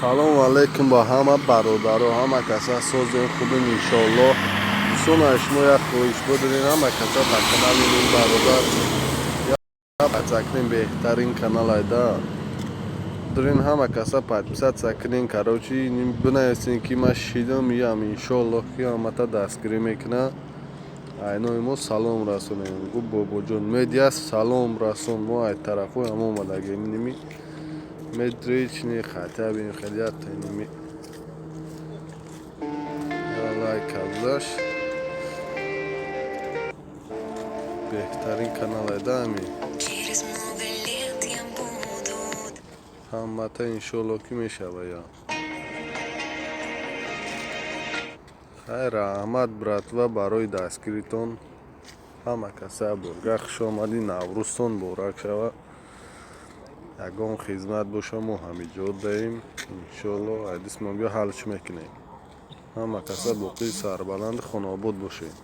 салому алейкум ба ҳама бародаро, ҳама каса созен хубин иншоаллоҳ. Дӯстона шумо як хоҳиш бодорем ҳама каса ба канали Ним бародар подписатся кунем, беҳтарин канал айда. Дорен ҳама каса подписатся кунем. Короче, бинависен ки ман шидам миям иншоаллоҳ ки ҳамата дастгирӣ мекуна. Айнои мо салом расонем. Гу бобоҷон медиа салом расон. Мо ай тарафҳои ҳама омадагем ними медречни хатябин хелият ними лайк абзаш беҳтарин канал айда ами ҳамата иншоаллоҳ ки мешавая. хайр раҳмат братва барои дастгиритон. ҳама каса боргах хушомадӣ, наврӯзтон муборак шава. Ягон хизмат боша мо ҳамиҷод даем иншоаллоҳ. Айдис мо бё ҳалш мекунем. ҳама каса боқии сарбаланд хонобод бошем.